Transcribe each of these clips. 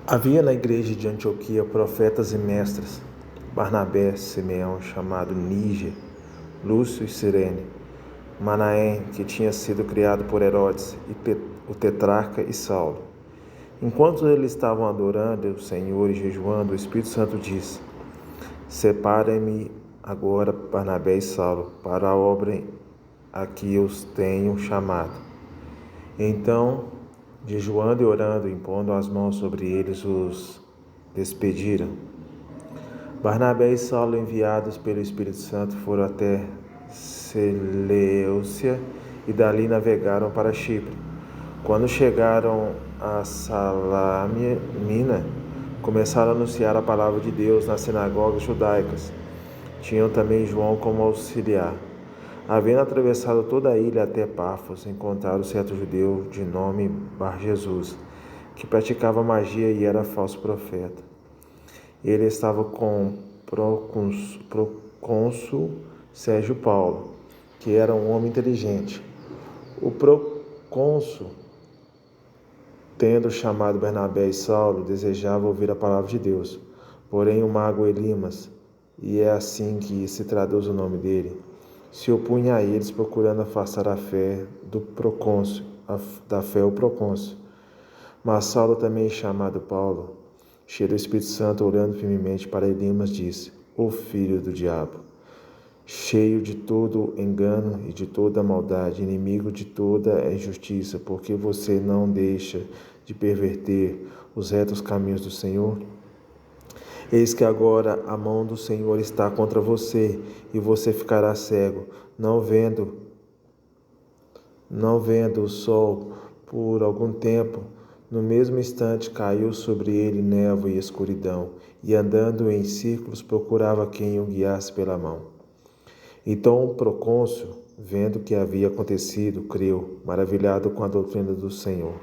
Havia na igreja de Antioquia profetas e mestres: Barnabé, Simeão, chamado Níger, Lúcio e Cirene, Manaém, que tinha sido criado por Herodes, e o tetrarca e Saulo. Enquanto eles estavam adorando o Senhor e jejuando, o Espírito Santo disse: Separem-me agora Barnabé e Saulo para a obra a que eu os tenho chamado. Então, jejuando e orando, impondo as mãos sobre eles, os despediram. Barnabé e Saulo, enviados pelo Espírito Santo, foram até Seleucia e dali navegaram para Chipre. Quando chegaram a Salamina, começaram a anunciar a palavra de Deus nas sinagogas judaicas. Tinham também João como auxiliar. Havendo atravessado toda a ilha até Pafos, encontraram certo judeu de nome Bar-Jesus, que praticava magia e era falso profeta. Ele estava com o procônsul Sérgio Paulo, que era um homem inteligente. O procônsul, tendo chamado Barnabé e Saulo, desejava ouvir a palavra de Deus. Porém o mago Elimas, e é assim que se traduz o nome dele, se opunha a eles, procurando afastar a fé do procônsul, da fé o procônsul. Mas Saulo, também chamado Paulo, cheio do Espírito Santo, olhando firmemente para Elimas, disse: Ó filho do diabo, cheio de todo engano e de toda maldade, inimigo de toda injustiça, porque você não deixa de perverter os retos caminhos do Senhor? Eis que agora a mão do Senhor está contra você, e você ficará cego, não vendo o sol por algum tempo. No mesmo instante caiu sobre ele névoa e escuridão, e andando em círculos procurava quem o guiasse pela mão. Então o procônsul, vendo o que havia acontecido, creu, maravilhado com a doutrina do Senhor.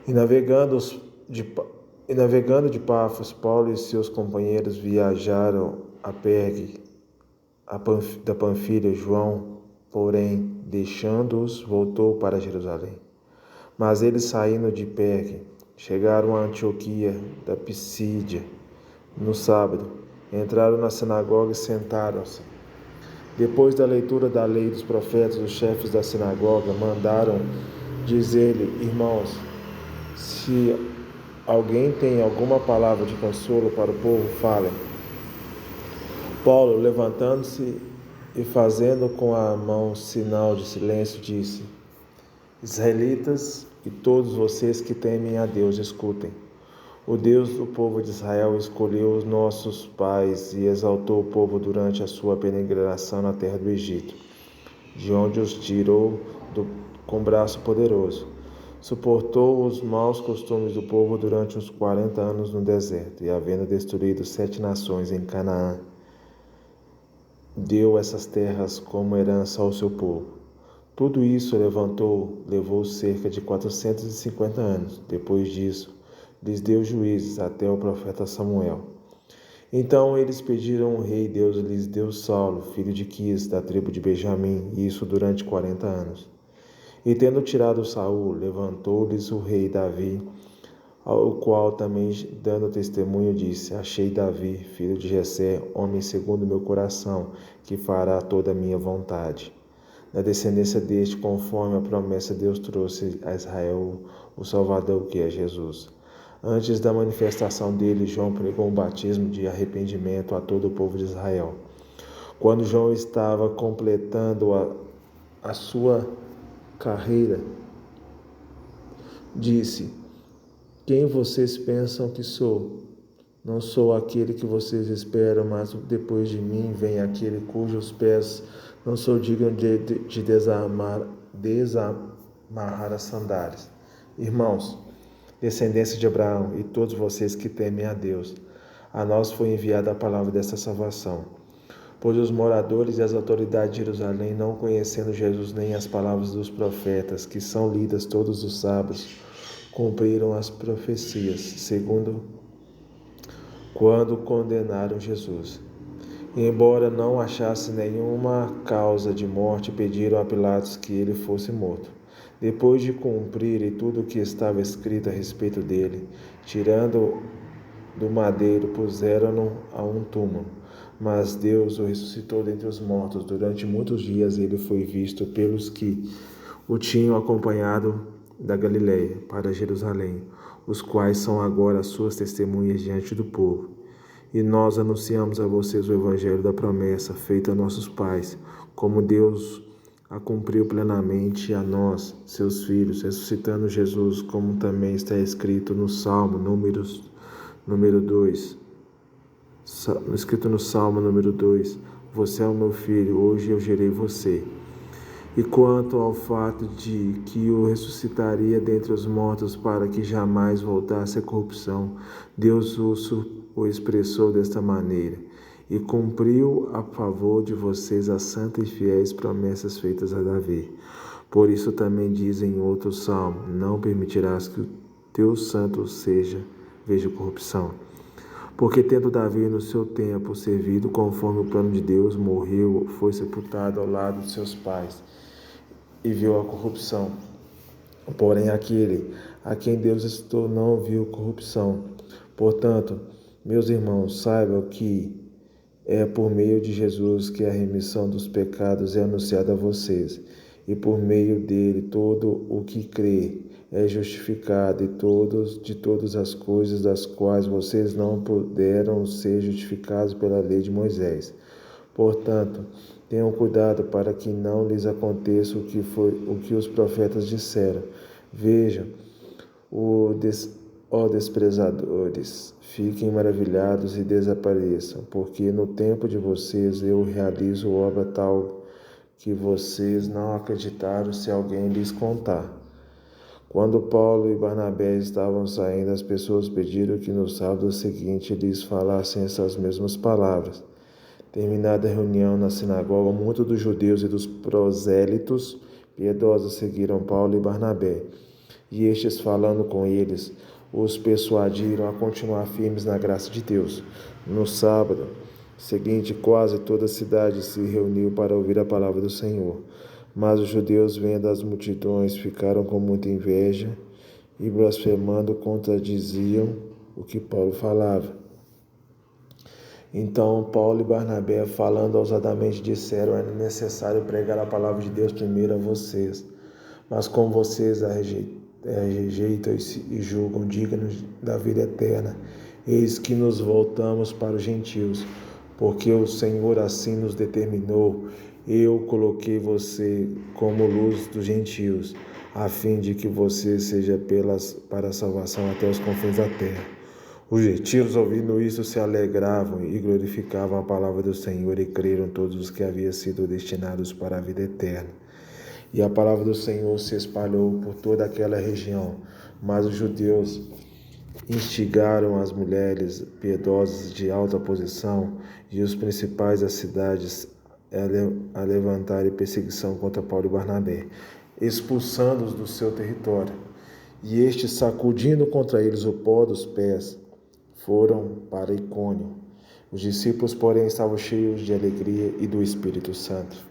E navegando de Pafos, Paulo e seus companheiros viajaram a Pergue, da Panfilha. João, porém, deixando-os, voltou para Jerusalém. Mas eles, saindo de Pergue, chegaram a Antioquia da Pisídia no sábado. Entraram na sinagoga e sentaram-se. Depois da leitura da lei dos profetas, os chefes da sinagoga mandaram dizer-lhe: Irmãos, se alguém tem alguma palavra de consolo para o povo, falem. Paulo, levantando-se e fazendo com a mão sinal de silêncio, disse: Israelitas e todos vocês que temem a Deus, escutem. O Deus do povo de Israel escolheu os nossos pais e exaltou o povo durante a sua peregrinação na terra do Egito, de onde os tirou com braço poderoso. Suportou os maus costumes do povo durante uns 40 anos no deserto, e havendo destruído 7 nações em Canaã, deu essas terras como herança ao seu povo. Tudo isso levou cerca de 450 anos. Depois disso, lhes deu juízes até o profeta Samuel. Então eles pediram ao rei, Deus lhes deu Saulo, filho de Quis, da tribo de Benjamim, e isso durante 40 anos. E tendo tirado Saul, levantou-lhes o rei Davi, ao qual também, dando testemunho, disse: Achei Davi, filho de Jessé, homem segundo o meu coração, que fará toda a minha vontade. Da descendência deste, conforme a promessa, Deus trouxe a Israel o Salvador, que é Jesus. Antes da manifestação dele, João pregou um batismo de arrependimento a todo o povo de Israel. Quando João estava completando a sua carreira, disse: Quem vocês pensam que sou? Não sou aquele que vocês esperam, mas depois de mim vem aquele cujos pés não sou digno de desamarrar as sandálias. Irmãos, descendência de Abraão e todos vocês que temem a Deus, a nós foi enviada a palavra desta salvação. Pois os moradores e as autoridades de Jerusalém, não conhecendo Jesus nem as palavras dos profetas, que são lidas todos os sábados, cumpriram as profecias, segundo quando condenaram Jesus. E, embora não achasse nenhuma causa de morte, pediram a Pilatos que ele fosse morto. Depois de cumprirem tudo o que estava escrito a respeito dele, tirando do madeiro, puseram-no a um túmulo. Mas Deus o ressuscitou dentre os mortos. Durante muitos dias ele foi visto pelos que o tinham acompanhado da Galiléia para Jerusalém, os quais são agora suas testemunhas diante do povo. E nós anunciamos a vocês o evangelho da promessa feita a nossos pais, como Deus a cumpriu plenamente a nós, seus filhos, ressuscitando Jesus, como também está escrito no Salmo número 2. Escrito no Salmo número 2, você é o meu filho, hoje eu gerei você. E quanto ao fato de que o ressuscitaria dentre os mortos para que jamais voltasse a corrupção, Deus o expressou desta maneira, e cumpriu a favor de vocês as santas e fiéis promessas feitas a Davi. Por isso também diz em outro salmo, não permitirás que o teu santo veja corrupção. Porque tendo Davi no seu tempo servido conforme o plano de Deus, morreu, foi sepultado ao lado de seus pais, e viu a corrupção. Porém, aquele a quem Deus ressuscitou não viu corrupção. Portanto, meus irmãos, saibam que é por meio de Jesus que a remissão dos pecados é anunciada a vocês, e por meio dele todo o que crê é justificado, e de todas as coisas das quais vocês não puderam ser justificados pela lei de Moisés. Portanto, tenham cuidado para que não lhes aconteça o que os profetas disseram. Vejam, ó desprezadores, fiquem maravilhados e desapareçam, porque no tempo de vocês eu realizo obra tal que vocês não acreditaram se alguém lhes contar. Quando Paulo e Barnabé estavam saindo, as pessoas pediram que no sábado seguinte lhes falassem essas mesmas palavras. Terminada a reunião na sinagoga, muitos dos judeus e dos prosélitos piedosos seguiram Paulo e Barnabé. E estes, falando com eles, os persuadiram a continuar firmes na graça de Deus. No sábado seguinte, quase toda a cidade se reuniu para ouvir a palavra do Senhor. Mas os judeus, vendo as multidões, ficaram com muita inveja e, blasfemando, contradiziam o que Paulo falava. Então Paulo e Barnabé, falando ousadamente, disseram: é necessário pregar a palavra de Deus primeiro a vocês. Mas como vocês a rejeitam e julgam dignos da vida eterna, eis que nos voltamos para os gentios, porque o Senhor assim nos determinou. Eu coloquei você como luz dos gentios, a fim de que você seja para a salvação até os confins da terra. Os gentios, ouvindo isso, se alegravam e glorificavam a palavra do Senhor, e creram todos os que haviam sido destinados para a vida eterna. E a palavra do Senhor se espalhou por toda aquela região. Mas os judeus instigaram as mulheres piedosas de alta posição e os principais das cidades a levantarem perseguição contra Paulo e Barnabé, expulsando-os do seu território. E estes, sacudindo contra eles o pó dos pés, foram para Icônio. Os discípulos, porém, estavam cheios de alegria e do Espírito Santo.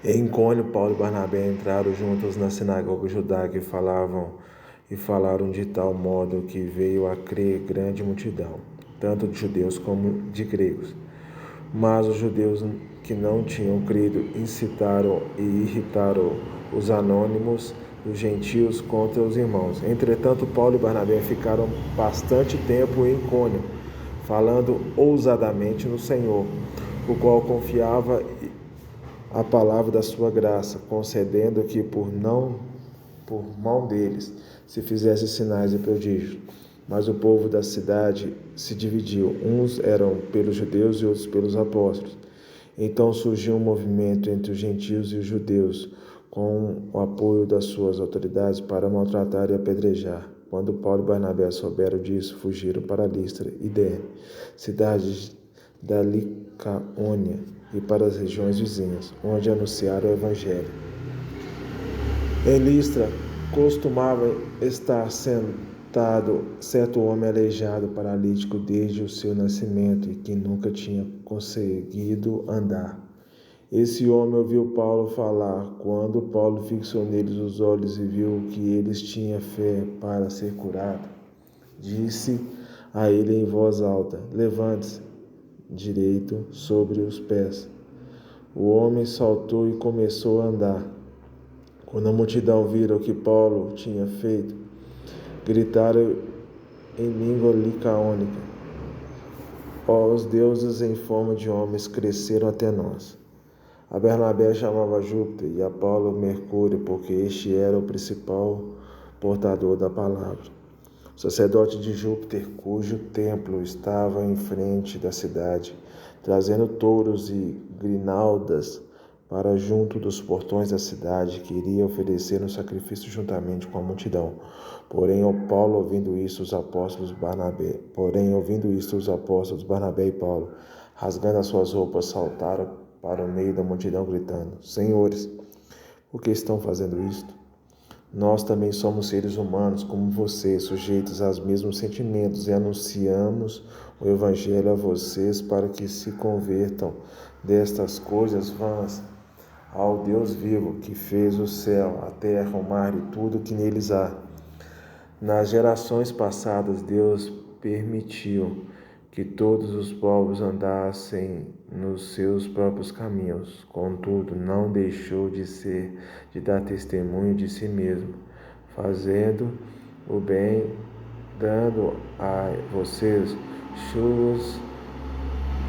Em Icônio, Paulo e Barnabé entraram juntos na sinagoga judaica e falaram de tal modo que veio a crer grande multidão, tanto de judeus como de gregos. Mas os judeus que não tinham crido incitaram e irritaram os anônimos dos gentios contra os irmãos. Entretanto, Paulo e Barnabé ficaram bastante tempo em Icônio, falando ousadamente no Senhor, o qual confiava a palavra da sua graça, concedendo que por mão deles se fizessem sinais e prodígios. Mas o povo da cidade se dividiu, uns eram pelos judeus e outros pelos apóstolos. Então surgiu um movimento entre os gentios e os judeus, com o apoio das suas autoridades, para maltratar e apedrejar. Quando Paulo e Barnabé souberam disso, fugiram para Listra e Derbe, cidades da Licaônia, e para as regiões vizinhas, onde anunciaram o evangelho. Em Listra costumava estar sentado certo homem aleijado, paralítico desde o seu nascimento, e que nunca tinha conseguido andar. Esse homem ouviu Paulo falar. Quando Paulo fixou neles os olhos e viu que eles tinham fé para ser curado, disse a ele em voz alta: levante-se direito sobre os pés. O homem saltou e começou a andar. Quando a multidão viram o que Paulo tinha feito, gritaram em língua licaônica: ó, os deuses em forma de homens cresceram até nós. A Bernabé chamava Júpiter e a Paulo Mercúrio, porque este era o principal portador da palavra. O sacerdote de Júpiter, cujo templo estava em frente da cidade, trazendo touros e grinaldas para junto dos portões da cidade, queria oferecer um sacrifício juntamente com a multidão. Porém, ouvindo isso, os apóstolos Barnabé e Paulo, rasgando as suas roupas, saltaram para o meio da multidão, gritando: Senhores, por que estão fazendo isto? Nós também somos seres humanos, como vocês, sujeitos aos mesmos sentimentos, e anunciamos o Evangelho a vocês para que se convertam destas coisas vãs ao Deus vivo, que fez o céu, a terra, o mar e tudo que neles há. Nas gerações passadas, Deus permitiu que todos os povos andassem nos seus próprios caminhos. Contudo, não deixou de dar testemunho de si mesmo, fazendo o bem, dando a vocês chuvas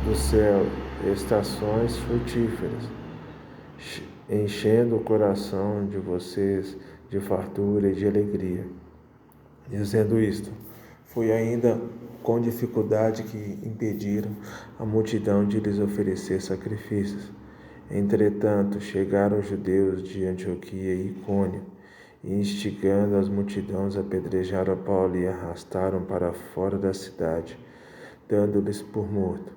do céu, estações frutíferas, enchendo o coração de vocês de fartura e de alegria. Dizendo isto, foi ainda com dificuldade que impediram a multidão de lhes oferecer sacrifícios. Entretanto, chegaram os judeus de Antioquia e Icônio, e instigando as multidões, apedrejaram Paulo e arrastaram para fora da cidade, dando-lhes por morto.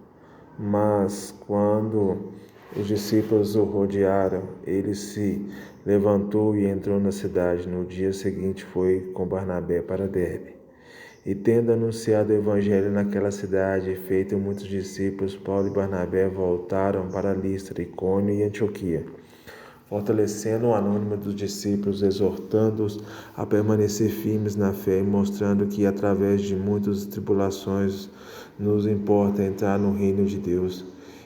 Mas, quando os discípulos o rodearam, ele se levantou e entrou na cidade. No dia seguinte foi com Barnabé para Derbe. E tendo anunciado o evangelho naquela cidade e feito muitos discípulos, Paulo e Barnabé voltaram para Listra, Icônio e Antioquia, fortalecendo o anônimo dos discípulos, exortando-os a permanecer firmes na fé e mostrando que através de muitas tribulações nos importa entrar no reino de Deus,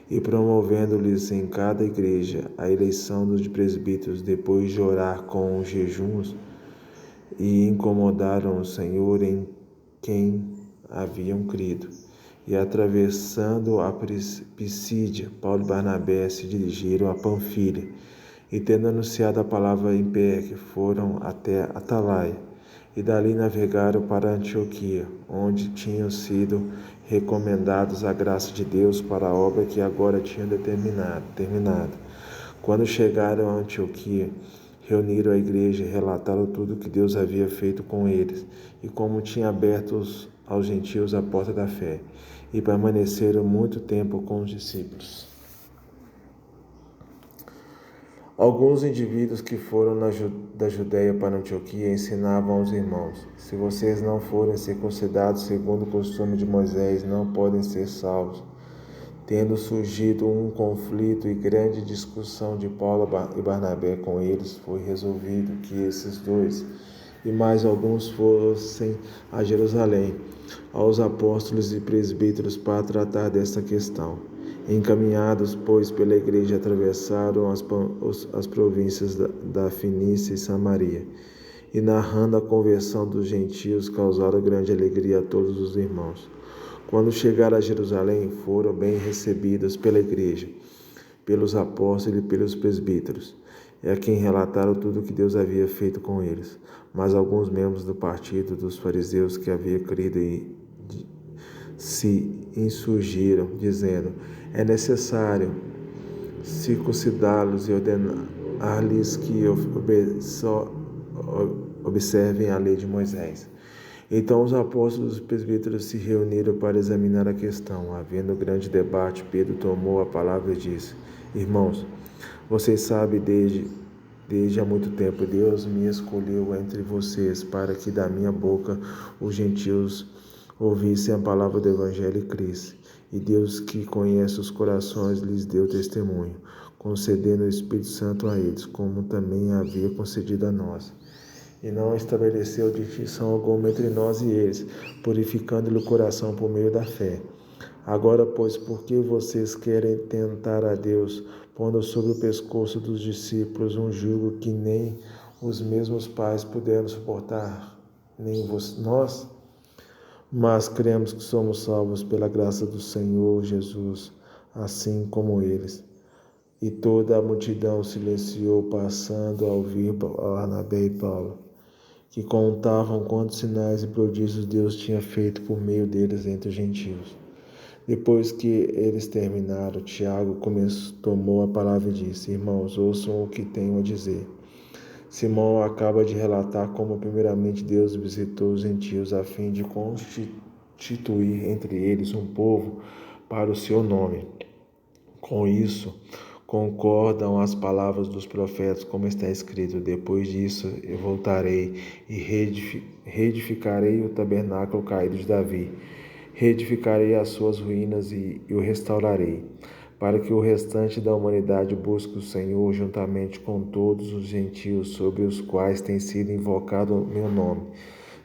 e promovendo-lhes em cada igreja a eleição dos presbíteros, depois de orar com jejuns, e incomodaram o Senhor em quem haviam crido. E atravessando a Pisídia, Paulo e Barnabé se dirigiram a Panfilha, e tendo anunciado a palavra em Perge, foram até Atalaia, e dali navegaram para Antioquia, onde tinham sido recomendados a graça de Deus para a obra que agora tinham terminado. Quando chegaram a Antioquia, reuniram a igreja e relataram tudo o que Deus havia feito com eles, e como tinha aberto aos gentios a porta da fé, e permaneceram muito tempo com os discípulos. Alguns indivíduos que foram da Judéia para Antioquia ensinavam aos irmãos: se vocês não forem circuncidados segundo o costume de Moisés, não podem ser salvos. Tendo surgido um conflito e grande discussão de Paulo e Barnabé com eles, foi resolvido que esses dois e mais alguns fossem a Jerusalém, aos apóstolos e presbíteros, para tratar desta questão. Encaminhados, pois, pela igreja, atravessaram as províncias da Fenícia e Samaria, e narrando a conversão dos gentios, causaram grande alegria a todos os irmãos. Quando chegaram a Jerusalém, foram bem recebidos pela igreja, pelos apóstolos e pelos presbíteros, a quem relataram tudo o que Deus havia feito com eles. Mas alguns membros do partido dos fariseus que haviam crido se insurgiram, dizendo: é necessário circuncidá-los e ordenar-lhes que observem a lei de Moisés. Então os apóstolos e presbíteros se reuniram para examinar a questão. Havendo grande debate, Pedro tomou a palavra e disse: irmãos, vocês sabem desde há muito tempo Deus me escolheu entre vocês para que da minha boca os gentios ouvissem a palavra do evangelho e crescem. E Deus, que conhece os corações, lhes deu testemunho. concedendo o Espírito Santo a eles, como também havia concedido a nós. E não estabeleceu distinção alguma entre nós e eles, purificando-lhe o coração por meio da fé. Agora, pois, por que vocês querem tentar a Deus, pondo sobre o pescoço dos discípulos um jugo que nem os mesmos pais puderam suportar, nem nós? Mas cremos que somos salvos pela graça do Senhor Jesus, assim como eles. E toda a multidão silenciou, passando a ouvir Barnabé e Paulo, que contavam quantos sinais e prodígios Deus tinha feito por meio deles entre os gentios. Depois que eles terminaram, Tiago tomou a palavra e disse: Irmãos, ouçam o que tenho a dizer. Simão acaba de relatar como primeiramente Deus visitou os gentios a fim de constituir entre eles um povo para o seu nome. Com isso, concordam as palavras dos profetas, como está escrito: depois disso eu voltarei e reedificarei o tabernáculo caído de Davi. Reedificarei as suas ruínas e o restaurarei, para que o restante da humanidade busque o Senhor juntamente com todos os gentios sobre os quais tem sido invocado o meu nome.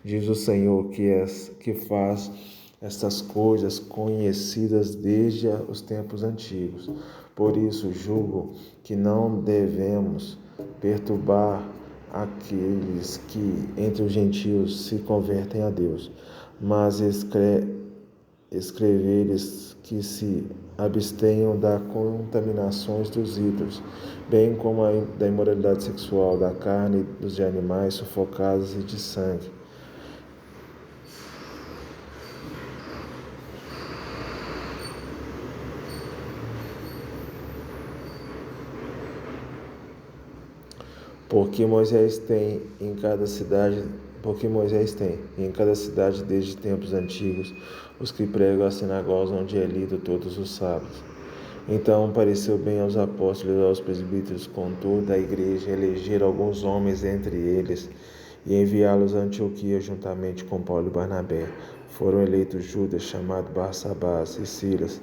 Diz o Senhor que faz estas coisas conhecidas desde os tempos antigos. Por isso julgo que não devemos perturbar aqueles que entre os gentios se convertem a Deus, mas escrever-lhes que se abstenham das contaminações dos ídolos, bem como da imoralidade sexual, da carne dos animais sufocados e de sangue. Porque Moisés tem em cada cidade desde tempos antigos os que pregam as sinagogas onde é lido todos os sábados. Então pareceu bem aos apóstolos e aos presbíteros com toda a igreja eleger alguns homens entre eles e enviá-los a Antioquia juntamente com Paulo e Barnabé. Foram eleitos Judas, chamado Barsabás, e Silas,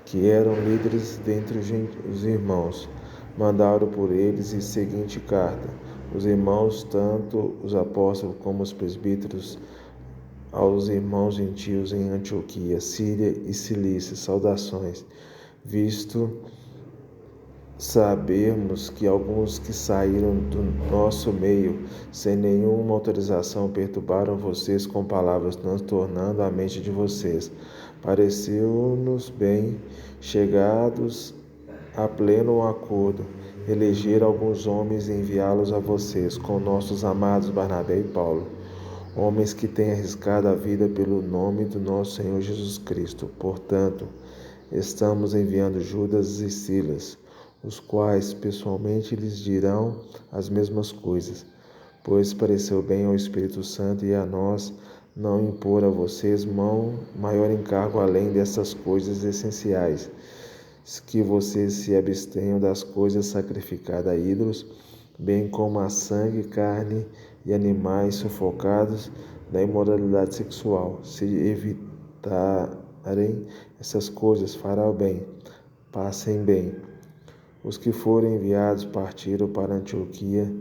que eram líderes dentre os irmãos. Mandaram por eles a seguinte carta: os irmãos, tanto os apóstolos como os presbíteros, aos irmãos gentios em Antioquia, Síria e Cilícia, saudações. Visto sabermos que alguns que saíram do nosso meio, sem nenhuma autorização, perturbaram vocês com palavras, transtornando a mente de vocês, pareceu-nos bem, chegados a pleno acordo, eleger alguns homens e enviá-los a vocês, com nossos amados Barnabé e Paulo, homens que têm arriscado a vida pelo nome do nosso Senhor Jesus Cristo. Portanto, estamos enviando Judas e Silas, os quais pessoalmente lhes dirão as mesmas coisas, pois pareceu bem ao Espírito Santo e a nós não impor a vocês maior encargo além dessas coisas essenciais, que vocês se abstenham das coisas sacrificadas a ídolos, bem como a sangue, carne e animais sufocados, da imoralidade sexual. Se evitarem essas coisas, fará o bem, passem bem. Os que foram enviados partiram para Antioquia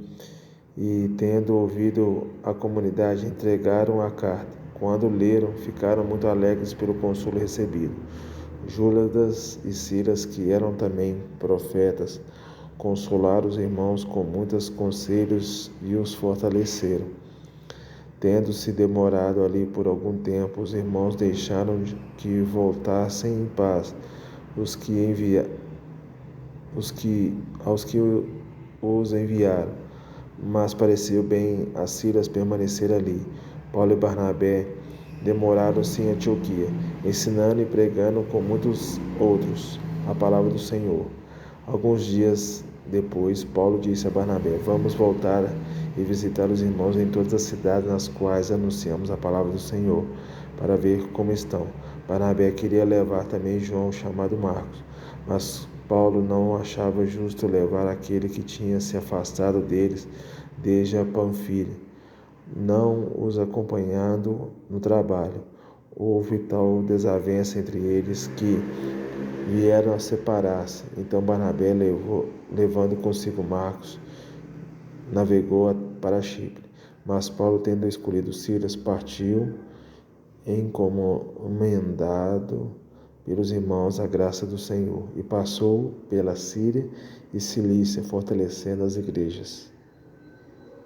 e, tendo ouvido a comunidade, entregaram a carta. Quando leram, ficaram muito alegres pelo consolo recebido. Judas e Silas, que eram também profetas, consolaram os irmãos com muitos conselhos e os fortaleceram. Tendo-se demorado ali por algum tempo, os irmãos deixaram que voltassem em paz aos que os enviaram, mas pareceu bem a Silas permanecer ali. Paulo e Barnabé demoraram-se em Antioquia, ensinando e pregando com muitos outros a palavra do Senhor. Alguns dias depois, Paulo disse a Barnabé: vamos voltar e visitar os irmãos em todas as cidades nas quais anunciamos a palavra do Senhor, para ver como estão. Barnabé queria levar também João, chamado Marcos, mas Paulo não achava justo levar aquele que tinha se afastado deles desde a Panfilha, não os acompanhando no trabalho. Houve tal desavença entre eles que vieram a separar-se. Então Barnabé, levando consigo Marcos, navegou para Chipre. Mas Paulo, tendo escolhido Silas, partiu, encomendado pelos irmãos a graça do Senhor, e passou pela Síria e Cilícia, fortalecendo as igrejas.